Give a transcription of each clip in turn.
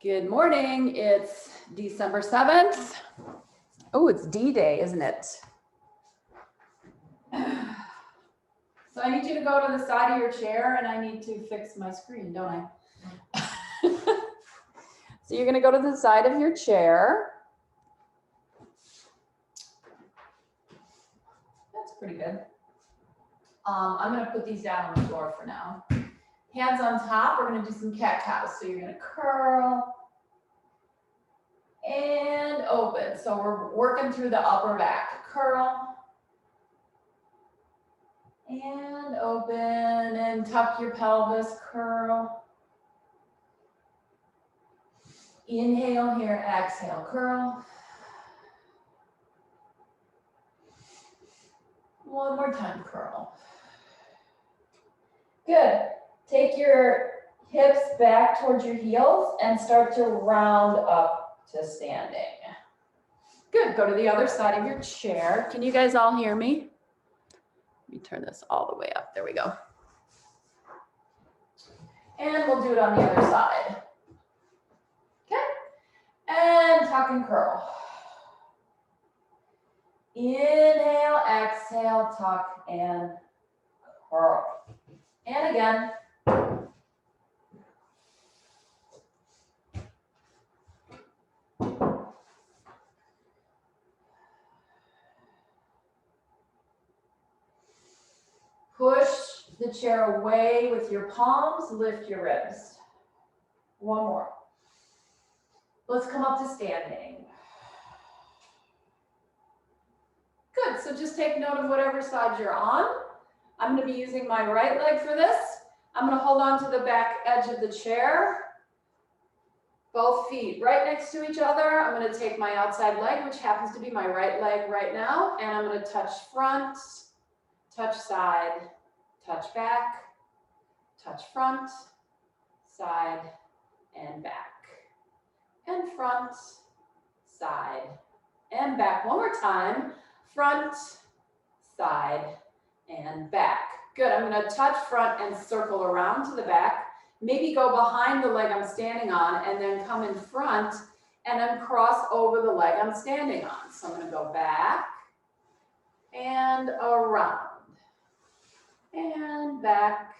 Good morning. It's December 7th. Oh, it's D-Day, isn't it? So I need you to go to the side of your chair and I need to fix my screen, don't I? So you're going to go to the side of your chair. That's pretty good. I'm going to put these down on the floor for now. Hands on top, we're going to do some cat-cows. So you're going to curl and open. So we're working through the upper back. Curl and open and tuck your pelvis, curl. Inhale here, exhale, curl. One more time, curl. Good. Take your hips back towards your heels and start to round up to standing. Good. Go to the other side of your chair. Can you guys all hear me? Let me turn this all the way up. There we go. And we'll do it on the other side. Okay. And tuck and curl. Inhale, exhale, tuck and curl. And again. Push the chair away with your palms, lift your ribs. One more. Let's come up to standing. Good, so just take note of whatever side you're on. I'm gonna be using my right leg for this. I'm gonna hold on to the back edge of the chair. Both feet right next to each other. I'm gonna take my outside leg, which happens to be my right leg right now, and I'm gonna touch front, touch side, touch back, touch front, side, and back. And front, side, and back. One more time. Front, side, and back. Good. I'm going to touch front and circle around to the back. Maybe go behind the leg I'm standing on and then come in front and then cross over the leg I'm standing on. So I'm going to go back and around and back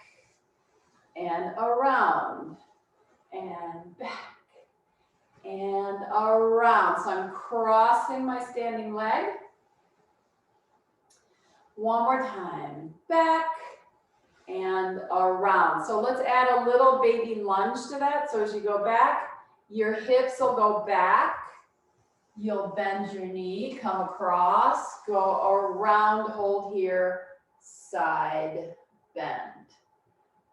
and around and back and around. So I'm crossing my standing leg. One more time, back and around. So let's add a little baby lunge to that. So as you go back, your hips will go back. You'll bend your knee, come across, go around, hold here, side, bend.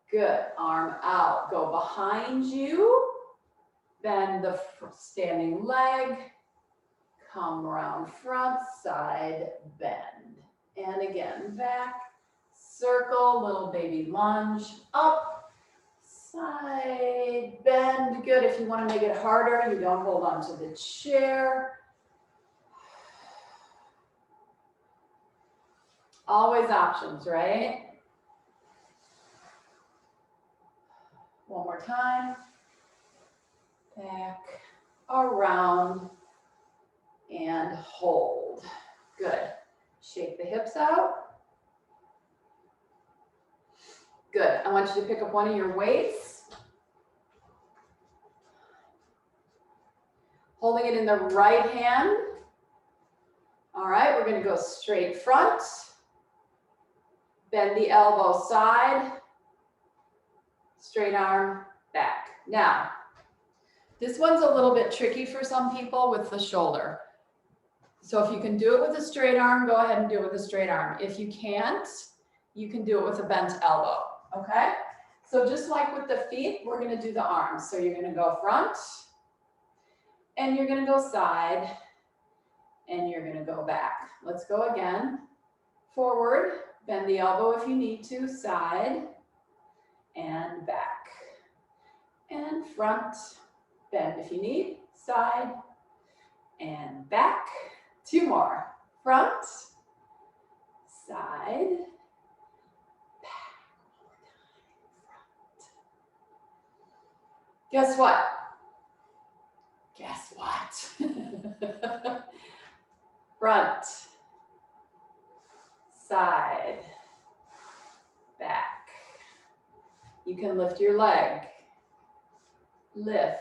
Good, arm out, go behind you, bend the standing leg, come around front, side, bend. And again, back, circle, little baby lunge, up, side, bend. Good. If you want to make it harder, you don't hold on to the chair. Always options, right? One more time. Back, around, and hold. Good. Shake the hips out. Good. I want you to pick up one of your weights. Holding it in the right hand. All right, we're going to go straight front. Bend the elbow side. Straight arm back. Now, this one's a little bit tricky for some people with the shoulder. So if you can do it with a straight arm, go ahead and do it with a straight arm. If you can't, you can do it with a bent elbow, okay? So just like with the feet, we're gonna do the arms. So you're gonna go front, and you're gonna go side, and you're gonna go back. Let's go again. Forward, bend the elbow if you need to, side, and back. And front, bend if you need, side, and back. Two more. Front, side, back. Front. Guess what? flat. Front, side, back. You can lift your leg. Lift,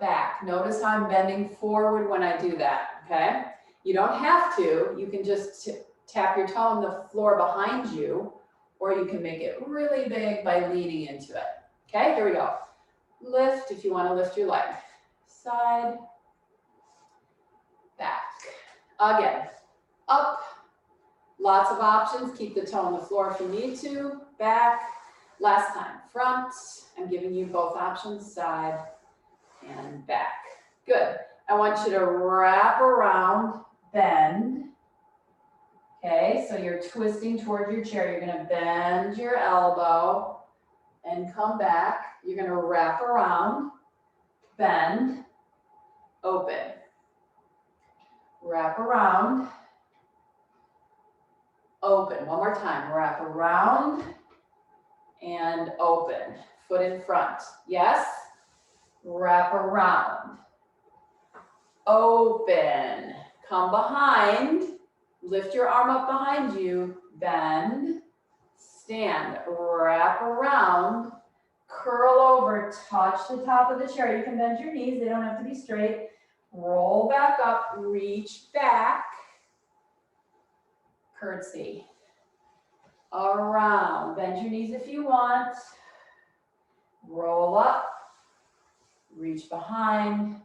back. Notice how I'm bending forward when I do that, okay? You don't have to. You can just tap your toe on the floor behind you, or you can make it really big by leaning into it. Okay, here we go. Lift if you want to lift your leg. Side, back. Again, up. Lots of options. Keep the toe on the floor if you need to. Back. Last time, front. I'm giving you both options, side and back. Good. I want you to wrap around, bend. Okay, so you're twisting towards your chair. You're going to bend your elbow and come back. You're going to wrap around, bend, open. Wrap around, open. One more time. Wrap around and open. Foot in front. Yes. Wrap around. Open. Come behind. Lift your arm up behind you. Bend. Stand. Wrap around. Curl over. Touch the top of the chair. You can bend your knees. They don't have to be straight. Roll back up. Reach back. Curtsy. Around. Bend your knees if you want. Roll up. Reach behind.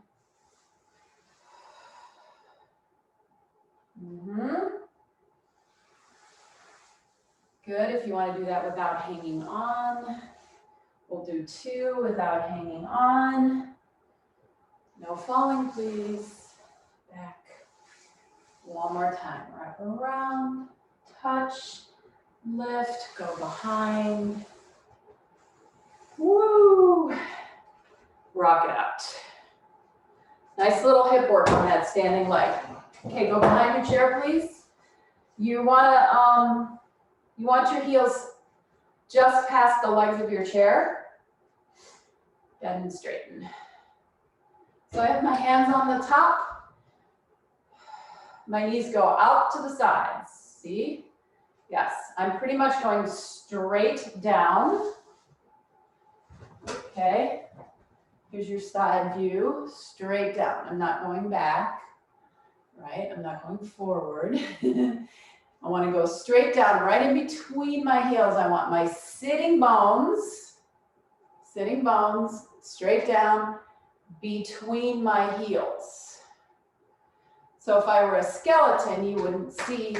Good. If you want to do that without hanging on, we'll do 2 without hanging on. No falling, please. Back. One more time. Wrap around. Touch. Lift. Go behind. Woo! Rock it out. Nice little hip work on that standing leg. Okay, go behind your chair, please. You want your heels just past the legs of your chair. Bend and straighten. So I have my hands on the top. My knees go out to the sides. See? Yes, I'm pretty much going straight down. Okay. Here's your side view, straight down. I'm not going back, right? I'm not going forward. I want to go straight down, right in between my heels. I want my sitting bones, straight down between my heels. So if I were a skeleton, you wouldn't see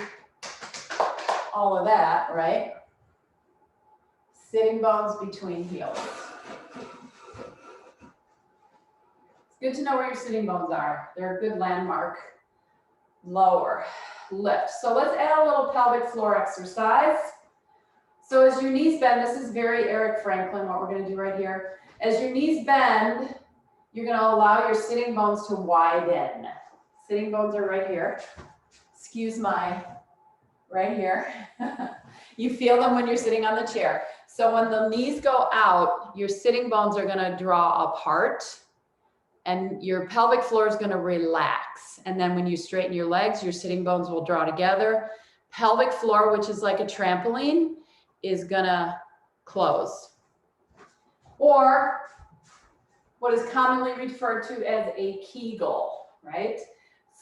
all of that, right? Sitting bones between heels. Good to know where your sitting bones are. They're a good landmark. Lower, lift. So let's add a little pelvic floor exercise. So as your knees bend, this is very Eric Franklin, what we're going to do right here. As your knees bend, you're going to allow your sitting bones to widen. Sitting bones are right here. Excuse my, right here. You feel them when you're sitting on the chair. So when the knees go out, your sitting bones are going to draw apart. And your pelvic floor is going to relax. And then when you straighten your legs, your sitting bones will draw together. Pelvic floor, which is like a trampoline, is going to close. Or what is commonly referred to as a Kegel, right?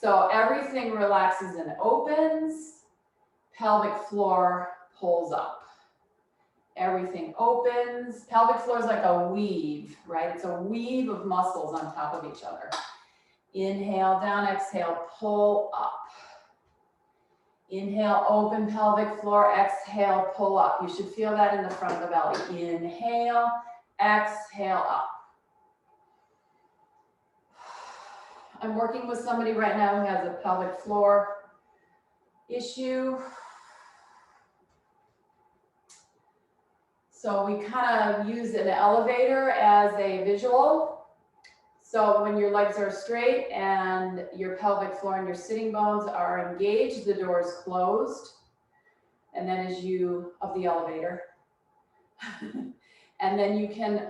So everything relaxes and opens. Pelvic floor pulls up. Everything opens. Pelvic floor is like a weave, right? It's a weave of muscles on top of each other. Inhale down, exhale, pull up. Inhale, open pelvic floor, exhale, pull up. You should feel that in the front of the belly. Inhale, exhale up. I'm working with somebody right now who has a pelvic floor issue. So we kind of use an elevator as a visual. So when your legs are straight and your pelvic floor and your sitting bones are engaged, the door is closed. And then as you, of the elevator. And then you can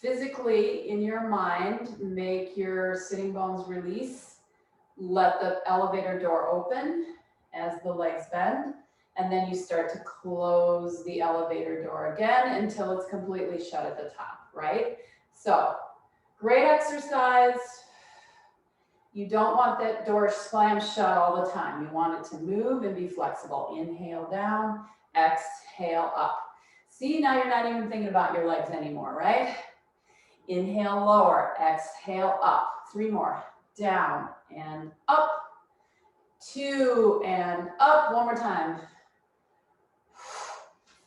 physically in your mind, make your sitting bones release. Let the elevator door open as the legs bend. And then you start to close the elevator door again until it's completely shut at the top, right? So great exercise. You don't want that door slammed shut all the time. You want it to move and be flexible. Inhale down, exhale up. See, now you're not even thinking about your legs anymore, right? Inhale lower, exhale up. 3 more, down and up. 2 and up, 1 more time.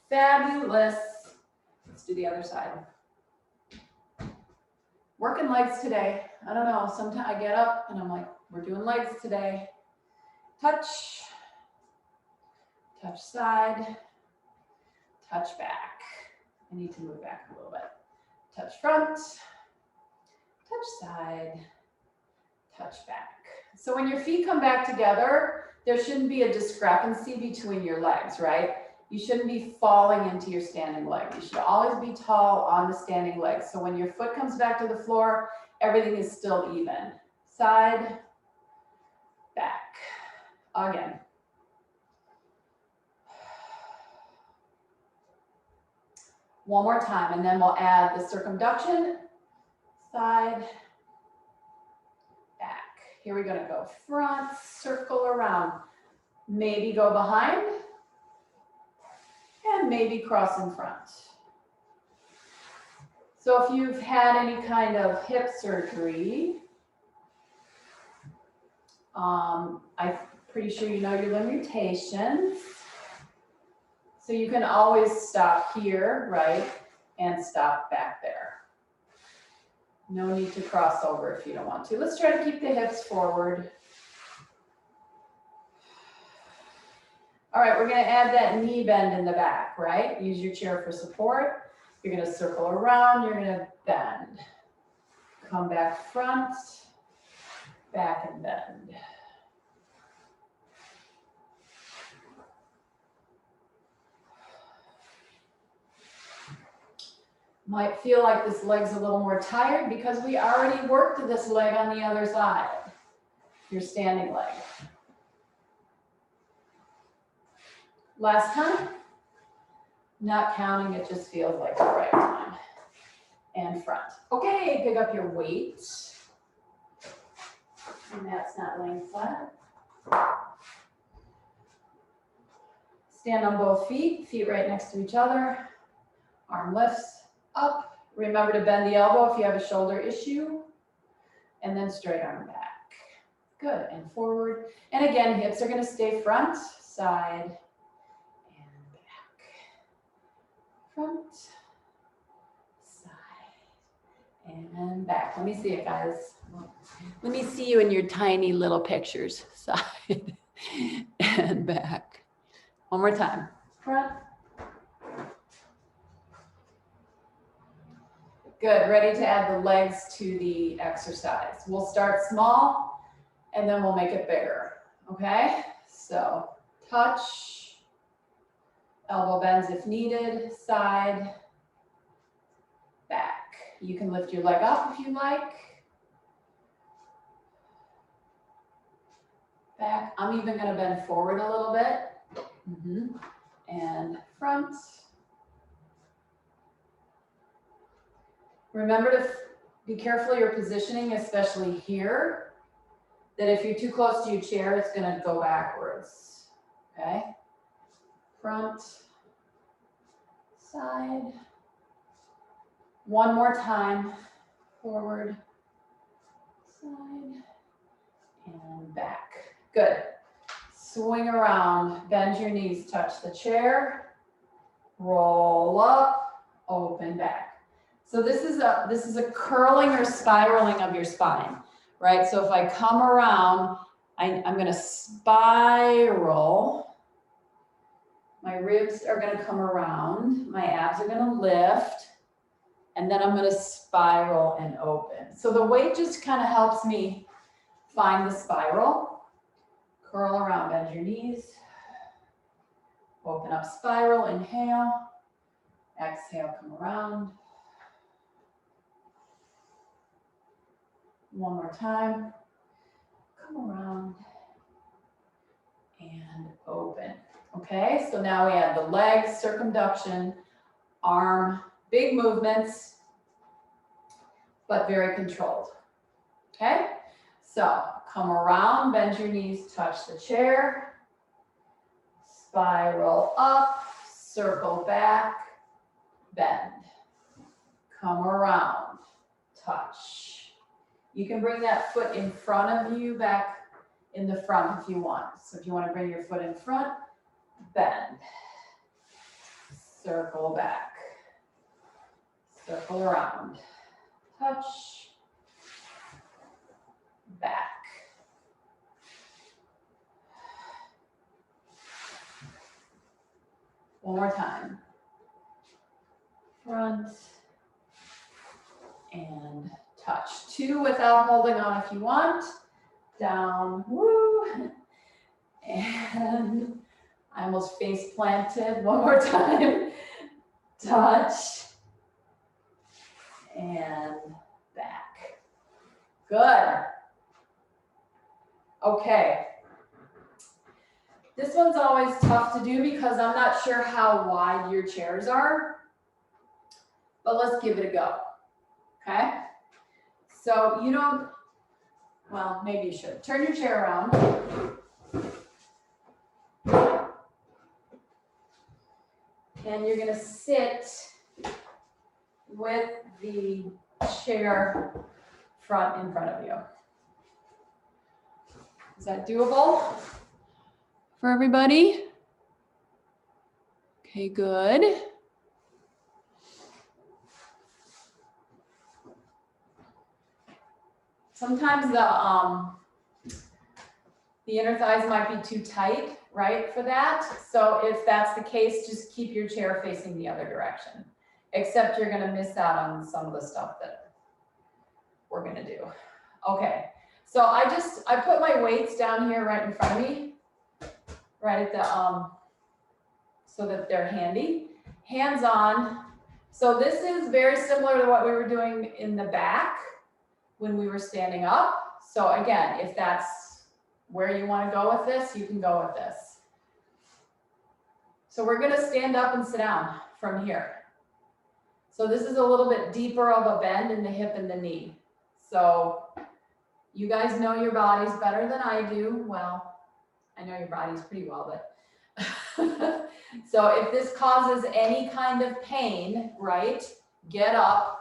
Fabulous. Let's do the other side. Working legs today. I don't know, sometimes I get up and I'm like, we're doing legs today. Touch, touch side, touch back. I need to move back a little bit. Touch front, touch side, touch back. So when your feet come back together, there shouldn't be a discrepancy between your legs, right? You shouldn't be falling into your standing leg. You should always be tall on the standing leg. So when your foot comes back to the floor, everything is still even. Side, back. Again. One more time, and then we'll add the circumduction. Side, back. Here we're gonna go front, circle around. Maybe go behind, and maybe cross in front. So if you've had any kind of hip surgery, I'm pretty sure you know your limitations. So you can always stop here, right, and stop back there. No need to cross over if you don't want to. Let's try to keep the hips forward. All right, we're gonna add that knee bend in the back, right? Use your chair for support. You're gonna circle around, you're gonna bend. Come back front, back and bend. Might feel like this leg's a little more tired because we already worked this leg on the other side, your standing leg. Last time, not counting, it just feels like the right time. And front. Okay, pick up your weight. And that's not laying flat. Stand on both feet, feet right next to each other. Arm lifts up. Remember to bend the elbow if you have a shoulder issue. And then straight arm back. Good, and forward. And again, hips are gonna stay front, side, and back. Front, side, and back. Let me see it, guys. Let me see you in your tiny little pictures. Side and back. One more time. Front. Good, ready to add the legs to the exercise. We'll start small and then we'll make it bigger, okay? So touch, elbow bends if needed, side, back. You can lift your leg up if you like. Back, I'm even gonna bend forward a little bit. And front. Remember to be careful of your positioning, especially here, that if you're too close to your chair, it's gonna go backwards, okay? Front, side. One more time, forward, side, and back. Good. Swing around, bend your knees, touch the chair, roll up, open back. So this is a curling or spiraling of your spine, right? So if I come around, I'm gonna spiral. My ribs are gonna come around, my abs are gonna lift, and then I'm gonna spiral and open. So the weight just kind of helps me find the spiral. Curl around, bend your knees. Open up, spiral, inhale. Exhale, come around. One more time. Come around and open. Okay, so now we have the legs, circumduction, arm, big movements, but very controlled. Okay, so come around, bend your knees, touch the chair, spiral up, circle back, bend. Come around, touch. You can bring that foot in front of you, back in the front if you want. So if you want to bring your foot in front, bend. Circle back. Circle around. Touch. Back. One more time. Front. And touch. Two without holding on if you want. Down. Woo. And I almost face planted. One more time. Touch. And back. Good. Okay. This one's always tough to do because I'm not sure how wide your chairs are, but let's give it a go. Okay? So you don't, well, maybe you should. Turn your chair around. And you're gonna sit with the chair in front of you. Is that doable for everybody? Okay, good. Sometimes the inner thighs might be too tight, right, for that. So if that's the case, just keep your chair facing the other direction. Except you're gonna miss out on some of the stuff that we're gonna do. Okay, so I put my weights down here right in front of me, right at the, so that they're handy. Hands on. So this is very similar to what we were doing in the back when we were standing up. So again, if that's where you want to go with this, you can go with this. So we're going to stand up and sit down from here. So this is a little bit deeper of a bend in the hip and the knee. So you guys know your bodies better than I do. Well, I know your bodies pretty well, but so if this causes any kind of pain, right, get up,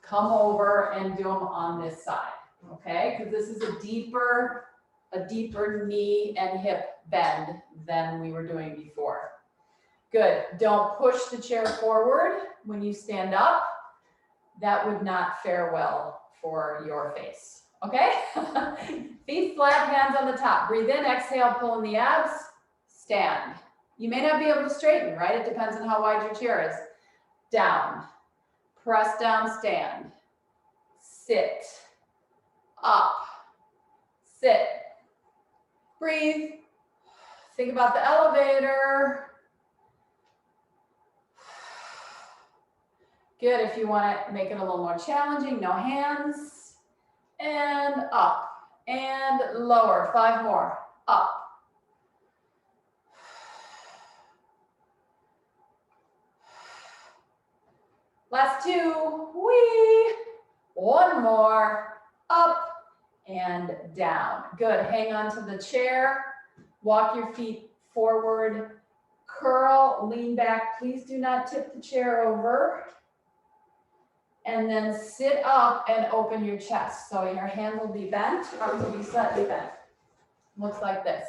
come over and do them on this side, okay? Because this is a deeper knee and hip bend than we were doing before. Good. Don't push the chair forward when you stand up. That would not fare well for your face, okay? Feet flat, hands on the top. Breathe in, exhale, pull in the abs, stand. You may not be able to straighten, right? It depends on how wide your chair is. Down, press down, stand, sit, up, sit, breathe. Think about the elevator. Good, if you want to make it a little more challenging, no hands. And up, and lower, 5 more, up. Last 2, wee. 1 more, up and down. Good, hang on to the chair. Walk your feet forward, curl, lean back. Please do not tip the chair over. And then sit up and open your chest. So your hands will be bent, arms will be slightly bent. Looks like this.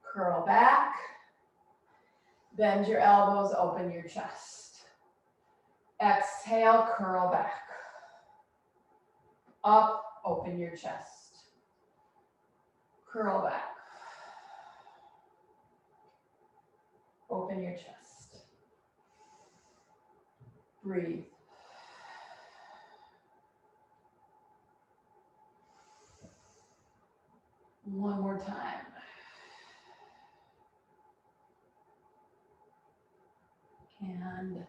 Curl back, bend your elbows, open your chest. Exhale, curl back. Up, open your chest. Curl back. Open your chest. Breathe. One more time. And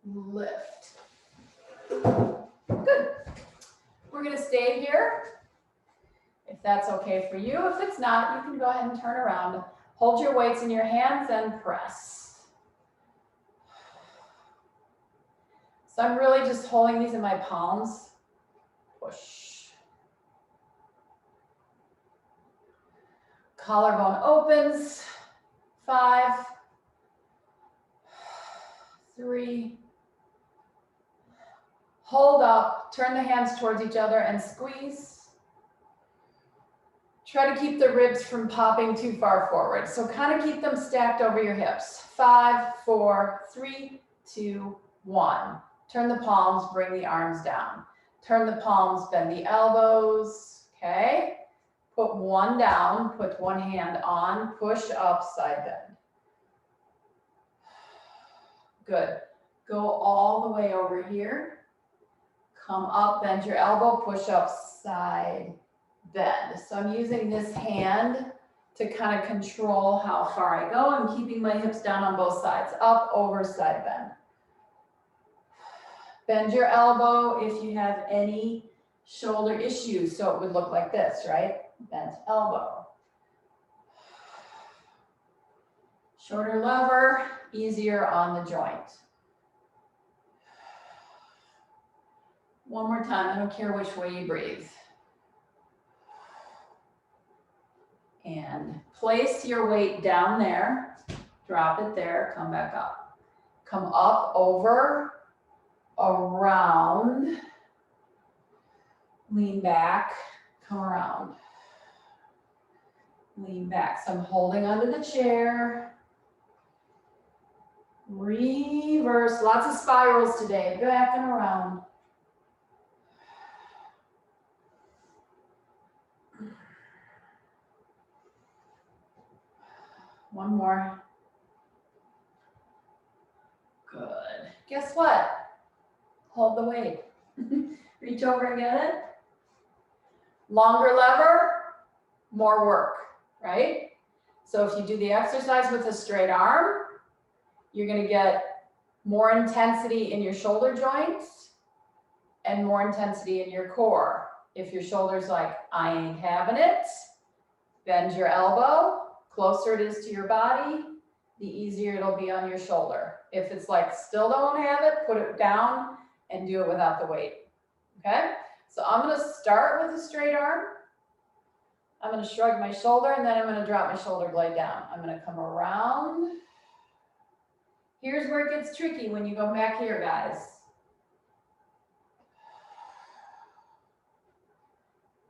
lift. Good. We're going to stay here that's okay for you. If it's not, you can go ahead and turn around. Hold your weights in your hands and press. So I'm really just holding these in my palms. Push. Collarbone opens. 5, 3. Hold up, turn the hands towards each other and squeeze. Try to keep the ribs from popping too far forward. So kind of keep them stacked over your hips. 5, 4, 3, 2, 1. Turn the palms, bring the arms down. Turn the palms, bend the elbows, okay? Put one down, put one hand on, push up, side bend. Good. Go all the way over here. Come up, bend your elbow, push up, side bend. So I'm using this hand to kind of control how far I go. I'm keeping my hips down on both sides. Up, over, side bend. Bend your elbow if you have any shoulder issues. So it would look like this, right? Bent elbow. Shorter lever, easier on the joint. One more time, I don't care which way you breathe. And place your weight down there, drop it there, come back up. Come up, over, around, lean back, come around. Lean back, so I'm holding onto the chair. Reverse, lots of spirals today, back and around. One more. Good. Guess what? Hold the weight. Reach over and get it. Longer lever, more work, right? So if you do the exercise with a straight arm, you're going to get more intensity in your shoulder joints and more intensity in your core. If your shoulder's like, I ain't having it, bend your elbow. Closer it is to your body, the easier it'll be on your shoulder. If it's like, still don't have it, put it down and do it without the weight, okay? So I'm gonna start with a straight arm. I'm gonna shrug my shoulder and then I'm gonna drop my shoulder blade down. I'm gonna come around. Here's where it gets tricky when you go back here, guys.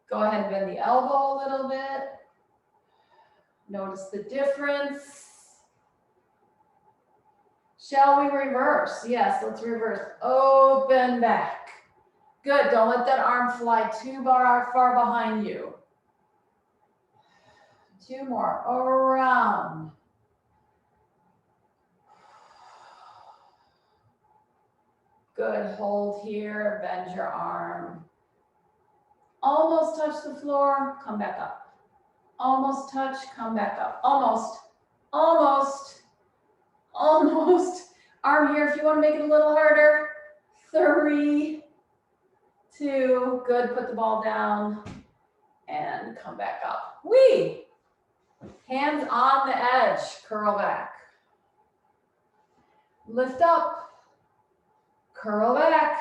Go ahead and bend the elbow a little bit. Notice the difference. Shall we reverse? Yes, let's reverse. Open back. Good, don't let that arm fly too far behind you. 2 more, around. Good, hold here, bend your arm. Almost touch the floor, come back up. Almost touch, come back up. Almost, almost, almost. Arm here if you want to make it a little harder. 3, 2, good, put the ball down and come back up. Whee! Hands on the edge, curl back. Lift up, curl back.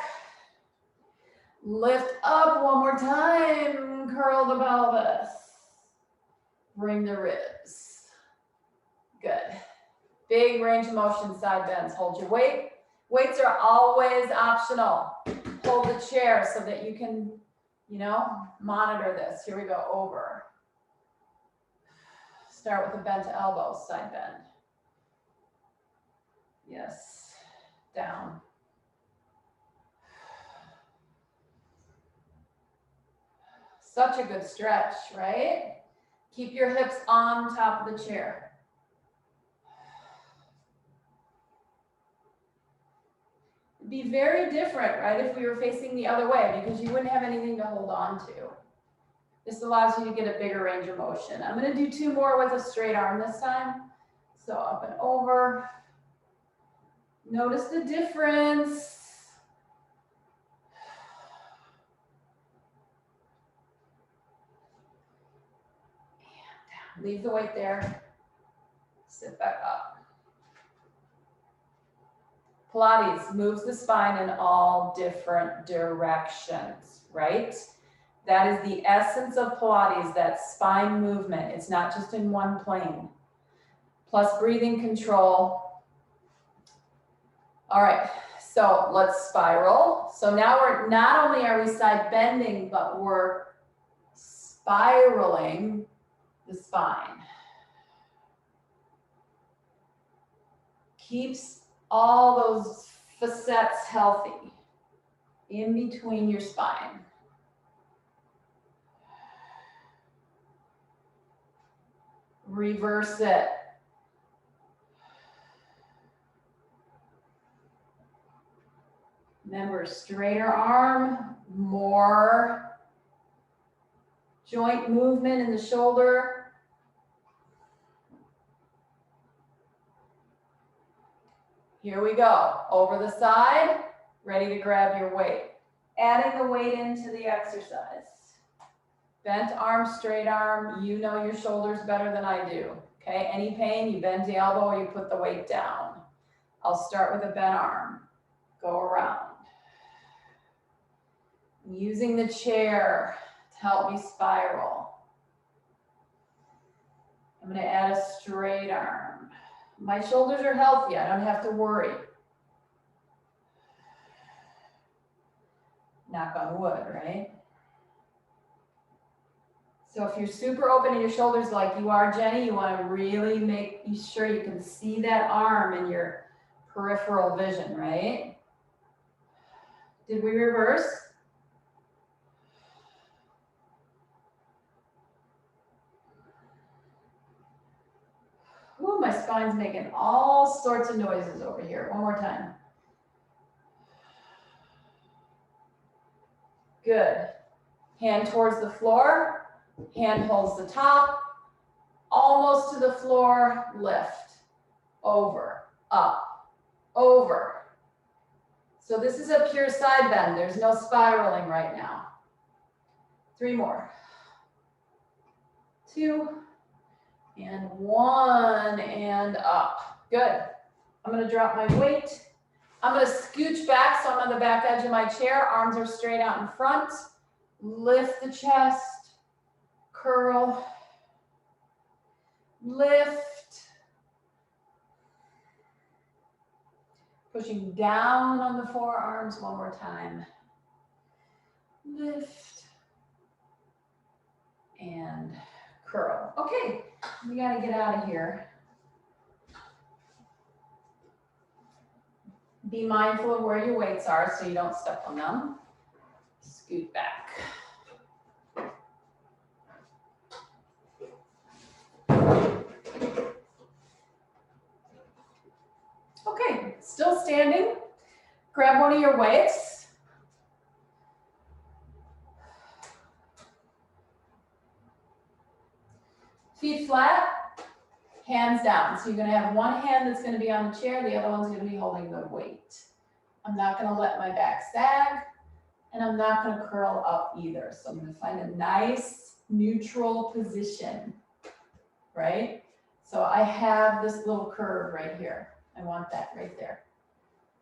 Lift up one more time, curl the pelvis. Bring the ribs. Good. Big range of motion, side bends. Hold your weight. Weights are always optional. Hold the chair so that you can, monitor this. Here we go, over. Start with a bent elbow, side bend. Yes, down. Such a good stretch, right? Keep your hips on top of the chair. It'd be very different, right, if we were facing the other way because you wouldn't have anything to hold on to. This allows you to get a bigger range of motion. I'm going to do 2 more with a straight arm this time. So up and over. Notice the difference. Leave the weight there. Sit back up. Pilates moves the spine in all different directions, right? That is the essence of Pilates, that spine movement. It's not just in one plane. Plus breathing control. All right, so let's spiral. So now we're, not only are we side bending, but we're spiraling the spine. Keeps all those facets healthy in between your spine. Reverse it. Remember, straighter arm, more joint movement in the shoulder. Here we go. Over the side, ready to grab your weight. Adding the weight into the exercise. Bent arm, straight arm. You know your shoulders better than I do. Okay, any pain, you bend the elbow or you put the weight down. I'll start with a bent arm. Go around. I'm using the chair to help me spiral. I'm going to add a straight arm. My shoulders are healthy. I don't have to worry. Knock on wood, right? So if you're super open in your shoulders like you are, Jenny, you want to really make sure you can see that arm in your peripheral vision, right? Did we reverse? Ooh, my spine's making all sorts of noises over here. One more time. Good. Hand towards the floor. Hand holds the top. Almost to the floor. Lift. Over. Up. Over. So this is a pure side bend. There's no spiraling right now. 3 more. 2. And 1, and up. Good. I'm going to drop my weight. I'm going to scooch back so I'm on the back edge of my chair. Arms are straight out in front. Lift the chest. Curl. Lift. Pushing down on the forearms one more time. Lift. And curl. Okay, we got to get out of here. Be mindful of where your weights are so you don't step on them. Scoot back. Okay, still standing. Grab one of your weights. Feet flat, hands down. So you're going to have one hand that's going to be on the chair, the other one's going to be holding the weight. I'm not going to let my back sag, and I'm not going to curl up either. So I'm going to find a nice neutral position, right? So I have this little curve right here. I want that right there.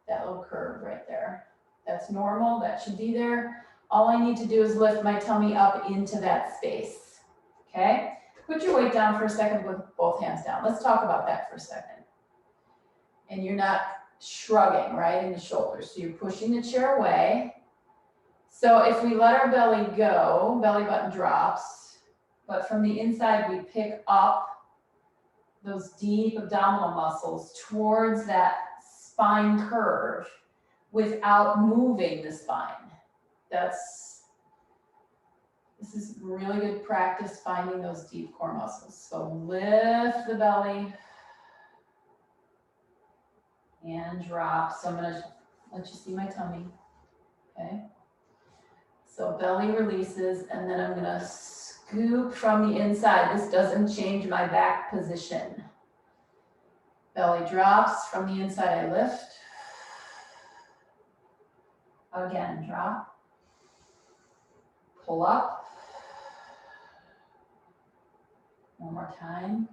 That little curve right there. That's normal, that should be there. All I need to do is lift my tummy up into that space, okay? Put your weight down for a second with both hands down. Let's talk about that for a second. And you're not shrugging, right, in the shoulders. So you're pushing the chair away. So if we let our belly go, belly button drops, but from the inside we pick up those deep abdominal muscles towards that spine curve without moving the spine. This is really good practice finding those deep core muscles. So lift the belly and drop. So I'm going to let you see my tummy. Okay. So belly releases, and then I'm going to scoop from the inside. This doesn't change my back position. Belly drops. From the inside, I lift. Again, drop. Pull up. One more time.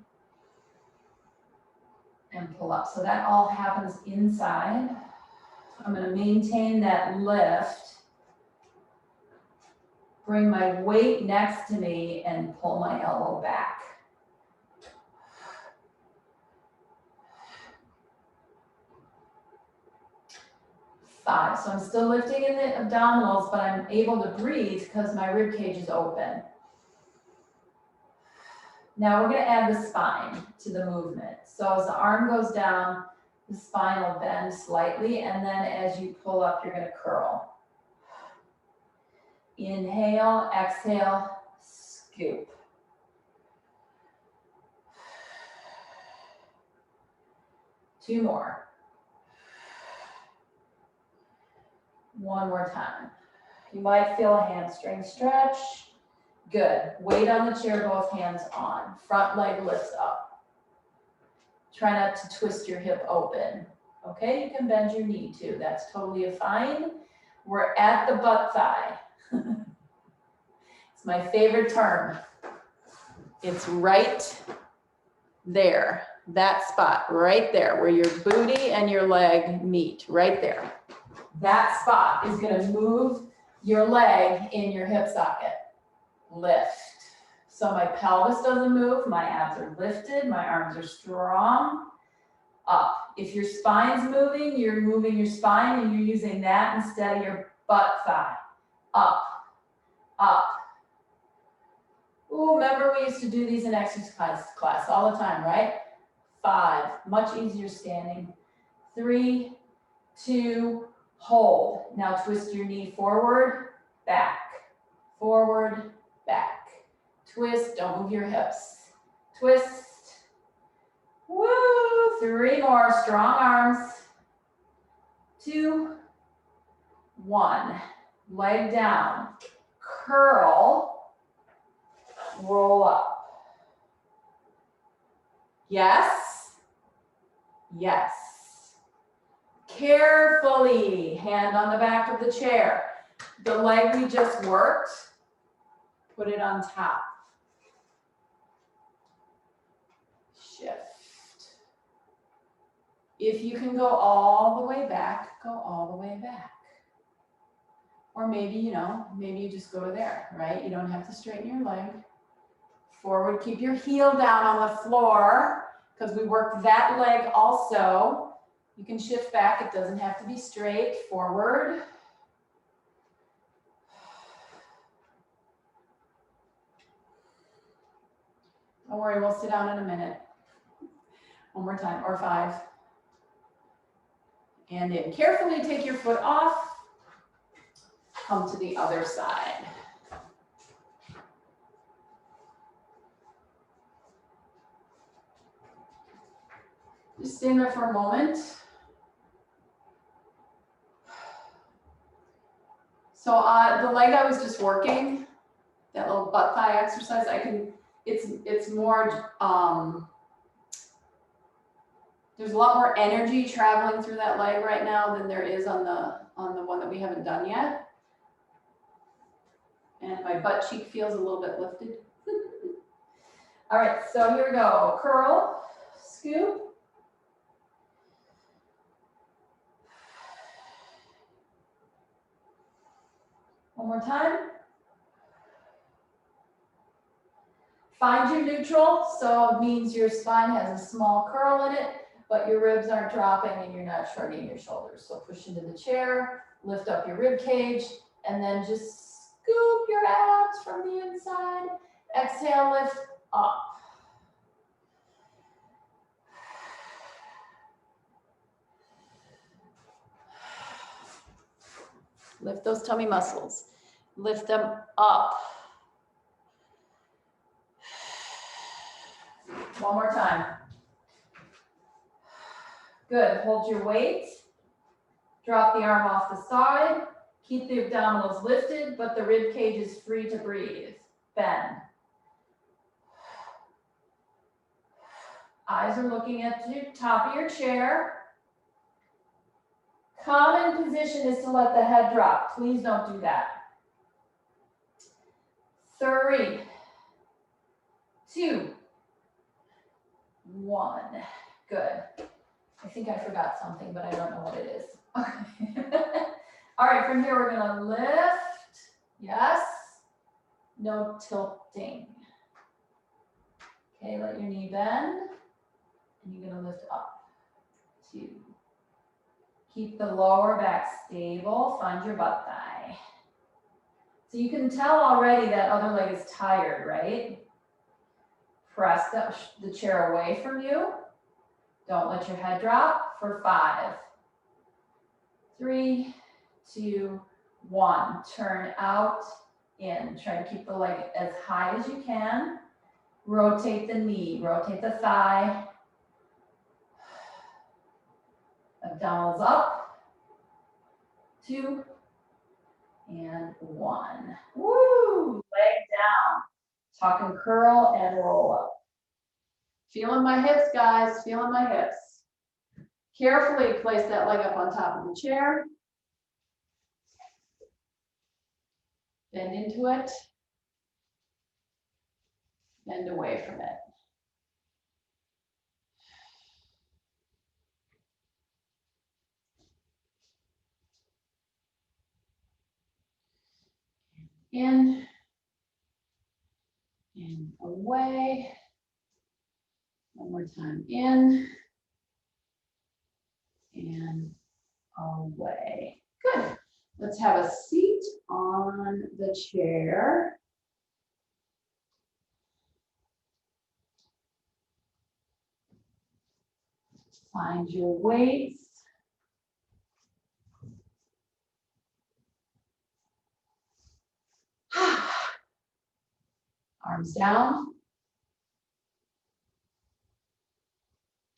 And pull up. So that all happens inside. I'm going to maintain that lift. Bring my weight next to me and pull my elbow back. Five. So I'm still lifting in the abdominals, but I'm able to breathe because my rib cage is open. Now we're going to add the spine to the movement. So as the arm goes down, the spine will bend slightly, and then as you pull up, you're going to curl. Inhale, exhale, scoop. Two more. One more time. You might feel a hamstring stretch. Good. Weight on the chair, both hands on. Front leg lifts up. Try not to twist your hip open. Okay, you can bend your knee too. That's totally fine. We're at the butt thigh. It's my favorite term. It's right there. That spot right there where your booty and your leg meet, right there. That spot is going to move your leg in your hip socket. Lift. So my pelvis doesn't move, my abs are lifted, my arms are strong. Up. If your spine's moving, you're moving your spine and you're using that instead of your butt thigh. Up. Up. Ooh, remember we used to do these in exercise class all the time, right? 5. Much easier standing. 3, 2, hold. Now twist your knee forward, back. Forward, back. Twist, don't move your hips. Twist. Woo! 3 more, strong arms. 2, 1. Leg down. Curl. Roll up. Yes. Yes. Carefully, hand on the back of the chair. The leg we just worked, put it on top. Shift. If you can go all the way back, go all the way back. Or maybe, maybe you just go to there, right? You don't have to straighten your leg. Forward, keep your heel down on the floor because we worked that leg also. You can shift back, it doesn't have to be straight. Forward. Don't worry, we'll sit down in a minute. One more time, or 5. And in. Carefully take your foot off. Come to the other side. Just stand there for a moment. So the leg I was just working, that little butt thigh exercise, it's more, there's a lot more energy traveling through that leg right now than there is on the one that we haven't done yet. And my butt cheek feels a little bit lifted. All right, so here we go. Curl, scoop. One more time. Find your neutral, so it means your spine has a small curl in it, but your ribs aren't dropping and you're not shrugging your shoulders. So push into the chair, lift up your rib cage, and then just scoop your abs from the inside. Exhale, lift up. Lift those tummy muscles. Lift them up. One more time. Good. Hold your weight. Drop the arm off the side. Keep the abdominals lifted, but the rib cage is free to breathe. Bend. Eyes are looking at the top of your chair. Common position is to let the head drop. Please don't do that. 3, 2, 1. Good. I think I forgot something, but I don't know what it is. Okay. All right, from here, we're gonna lift. Yes. No tilting. Okay, let your knee bend. And you're gonna lift up. 2. Keep the lower back stable. Find your butt thigh. So you can tell already that other leg is tired, right? Press the chair away from you. Don't let your head drop for 5, 3, 2, 1. Turn out, in. Try to keep the leg as high as you can. Rotate the knee, rotate the thigh. Abdominals up. 2 and 1. Woo! Leg down. Tuck and curl and roll up. Feeling my hips, guys, feeling my hips. Carefully place that leg up on top of the chair. Bend into it. Bend away from it. In and away. One more time, in and away. Good. Let's have a seat on the chair. Find your weights. Arms down.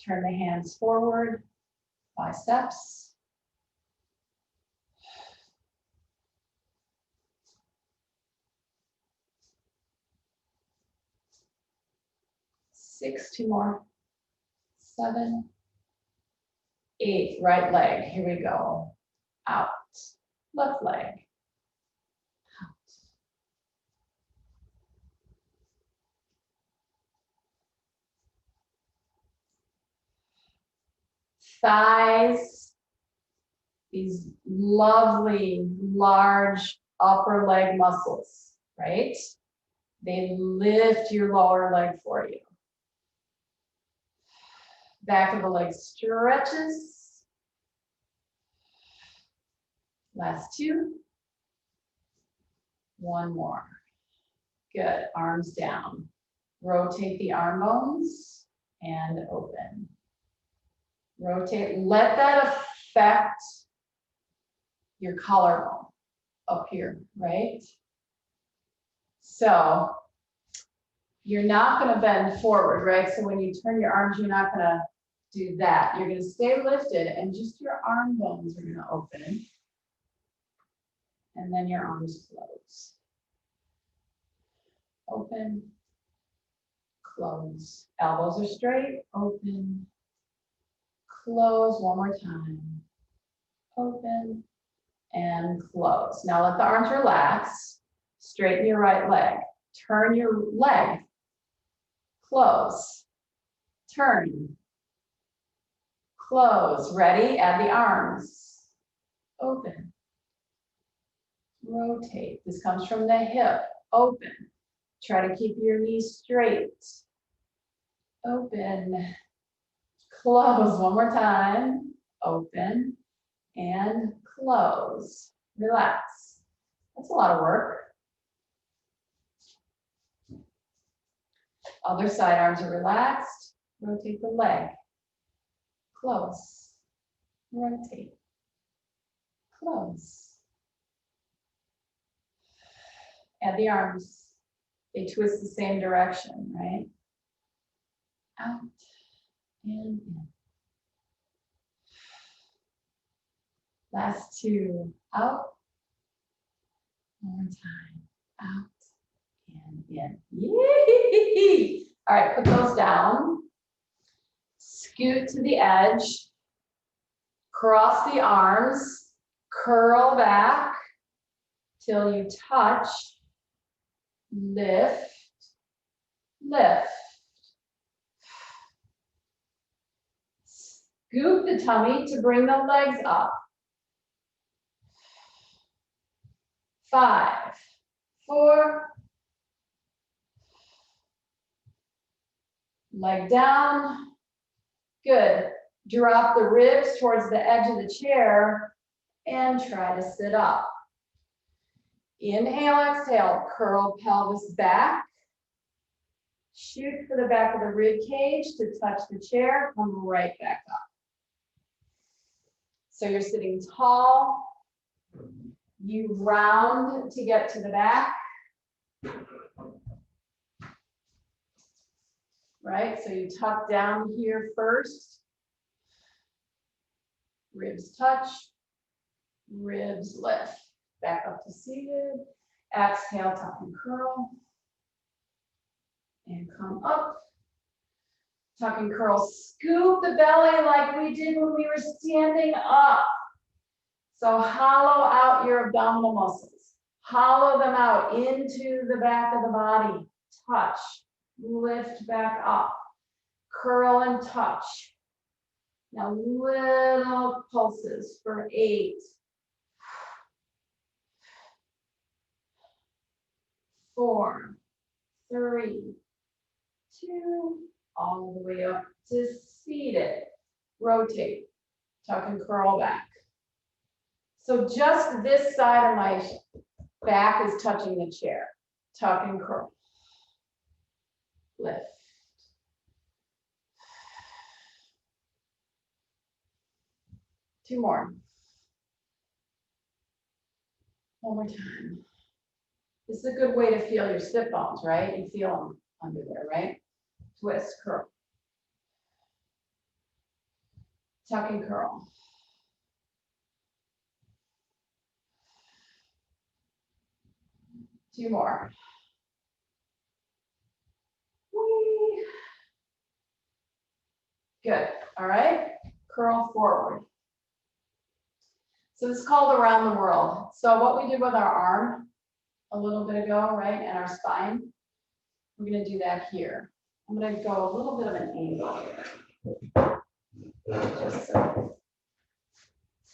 Turn the hands forward, biceps. Six, 2 more. 7, 8, right leg, here we go. Out, left leg. Out. Thighs, these lovely, large upper leg muscles, right? They lift your lower leg for you. Back of the leg stretches. Last 2. 1 more. Good, arms down. Rotate the arm bones and open. Rotate, let that affect your collarbone up here, right? So you're not gonna bend forward, right? So when you turn your arms, you're not gonna do that. You're gonna stay lifted and just your arm bones are gonna open. And then your arms close. Open, close. Elbows are straight, open, close. One more time. Open and close. Now let the arms relax. Straighten your right leg. Turn your leg. Close. Turn. Close. Ready? Add the arms. Open. Rotate. This comes from the hip. Open. Try to keep your knees straight. Open. Close. One more time. Open and close. Relax. That's a lot of work. Other side, arms are relaxed. Rotate the leg. Close. Rotate. Close. Add the arms. They twist the same direction, right? Out and in. Last 2. Out. One more time. Out and in. Yee! All right, put those down. Scoot to the edge. Cross the arms. Curl back till you touch. Lift. Lift. Scoop the tummy to bring the legs up. 5, 4, leg down. Good. Drop the ribs towards the edge of the chair and try to sit up. Inhale, exhale, curl pelvis back. Shoot for the back of the rib cage to touch the chair, come right back up. So you're sitting tall. You round to get to the back. Right, so you tuck down here first. Ribs touch, ribs lift. Back up to seated. Exhale, tuck and curl. And come up. Tuck and curl. Scoop the belly like we did when we were standing up. So hollow out your abdominal muscles. Hollow them out into the back of the body. Touch. Lift back up. Curl and touch. Now little pulses for 8. 4, 3, 2, all the way up to seated. Rotate, tuck and curl back. So just this side of my back is touching the chair. Tuck and curl. Lift. Two more. One more time. This is a good way to feel your sit bones, right? You feel them under there, right? Twist, curl. Tuck and curl. Two more. Whee. Good, all right? Curl forward. So this is called around the world. So what we did with our arm a little bit ago, right, and our spine, we're gonna do that here. I'm gonna go a little bit of an angle here. Just so.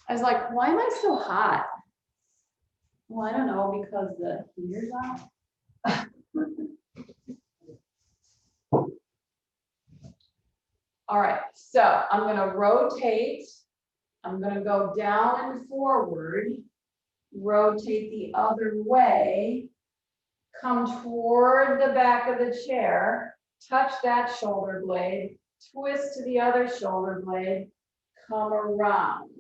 I was like, why am I so hot? Well, I don't know, because the heater's on. All right, so I'm gonna rotate. I'm gonna go down and forward, rotate the other way, come toward the back of the chair, touch that shoulder blade, twist to the other shoulder blade, come around,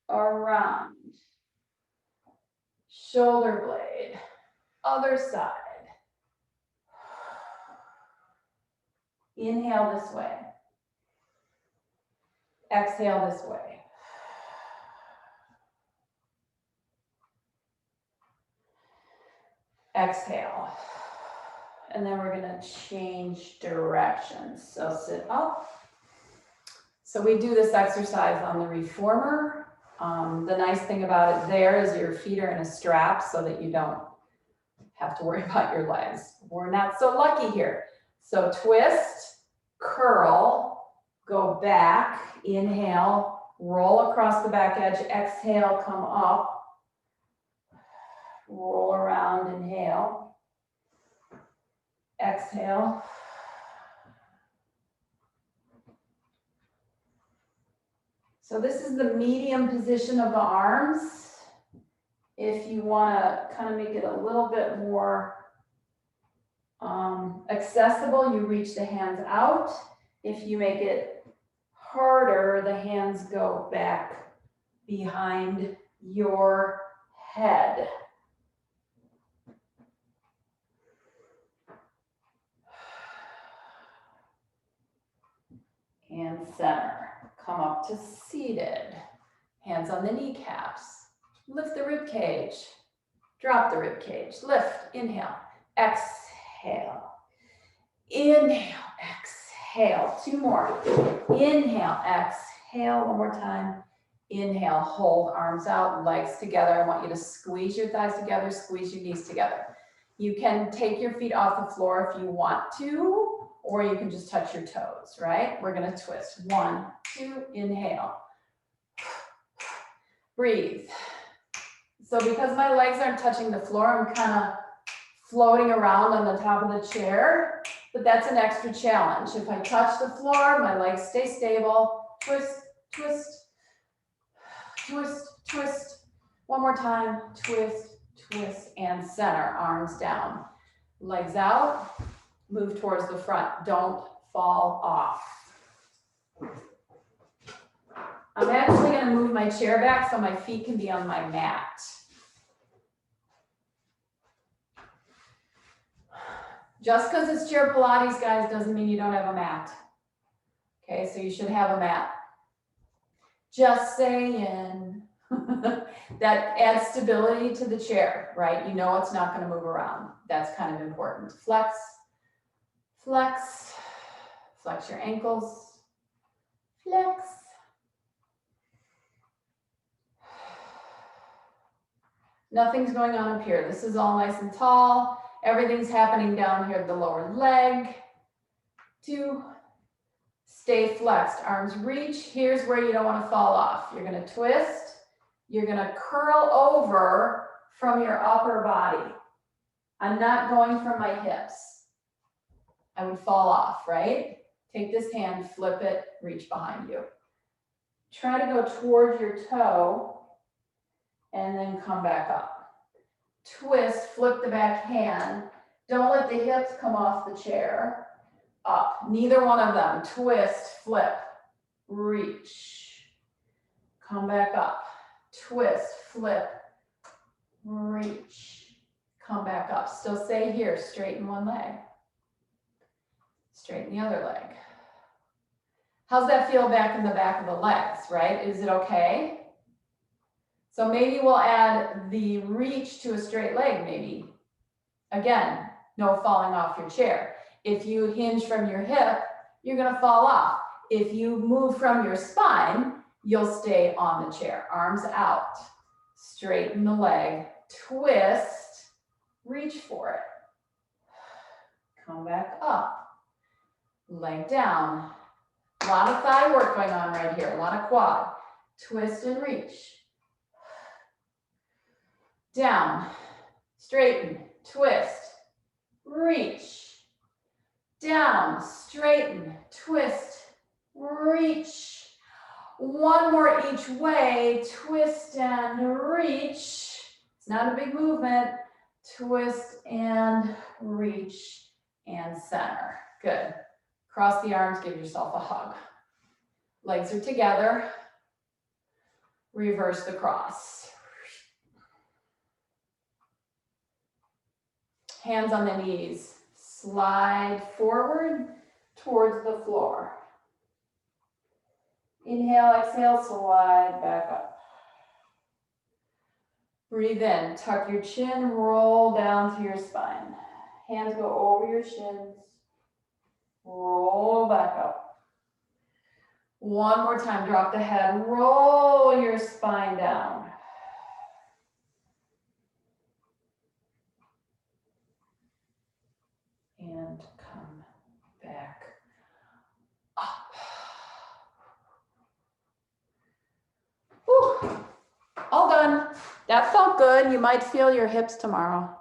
around, shoulder blade, other side. Inhale this way. Exhale this way. Exhale. And then we're gonna change directions. So sit up. So we do this exercise on the reformer. The nice thing about it there is your feet are in a strap so that you don't have to worry about your legs. We're not so lucky here. So twist, curl, go back, inhale, roll across the back edge, exhale, come up, roll around, inhale, exhale. So this is the medium position of the arms. If you want to kind of make it a little bit more accessible, you reach the hands out. If you make it harder, the hands go back behind your head. And center. Come up to seated. Hands on the kneecaps. Lift the rib cage. Drop the rib cage. Lift. Inhale. Exhale. Inhale. Exhale. Two more. Inhale. Exhale. One more time. Inhale. Hold arms out. Legs together. I want you to squeeze your thighs together. Squeeze your knees together. You can take your feet off the floor if you want to, or you can just touch your toes, right? We're gonna twist. 1, 2, inhale. Breathe. So because my legs aren't touching the floor, I'm kind of floating around on the top of the chair, but that's an extra challenge. If I touch the floor, my legs stay stable. Twist, twist, twist, twist. One more time, twist, twist, and center, arms down. Legs out, move towards the front. Don't fall off. I'm actually gonna move my chair back so my feet can be on my mat. Just because it's chair Pilates, guys, doesn't mean you don't have a mat. Okay, so you should have a mat. Just saying. That adds stability to the chair, right? You know it's not going to move around. That's kind of important. Flex, flex, flex your ankles, flex. Nothing's going on up here. This is all nice and tall. Everything's happening down here at the lower leg. 2, stay flexed, arms reach. Here's where you don't want to fall off. You're going to twist. You're going to curl over from your upper body. I'm not going from my hips. I would fall off, right? Take this hand, flip it, reach behind you. Try to go towards your toe and then come back up. Twist, flip the back hand. Don't let the hips come off the chair. Up, neither one of them. Twist, flip, reach. Come back up. Twist, flip, reach. Come back up. Still stay here. Straighten one leg. Straighten the other leg. How's that feel back in the back of the legs, right? Is it okay? So maybe we'll add the reach to a straight leg, maybe. Again, no falling off your chair. If you hinge from your hip, you're going to fall off. If you move from your spine, you'll stay on the chair. Arms out. Straighten the leg. Twist. Reach for it. Come back up. Leg down. A lot of thigh work going on right here. A lot of quad. Twist and reach. Down. Straighten. Twist. Reach. Down. Straighten. Twist. Reach. One more each way. Twist and reach. It's not a big movement. Twist and reach and center. Good. Cross the arms, give yourself a hug. Legs are together. Reverse the cross. Hands on the knees. Slide forward towards the floor. Inhale, exhale, slide back up. Breathe in, tuck your chin, roll down to your spine. Hands go over your shins. Roll back up. One more time, drop the head, roll your spine down. And come back up. Whew. All done. That felt good. You might feel your hips tomorrow.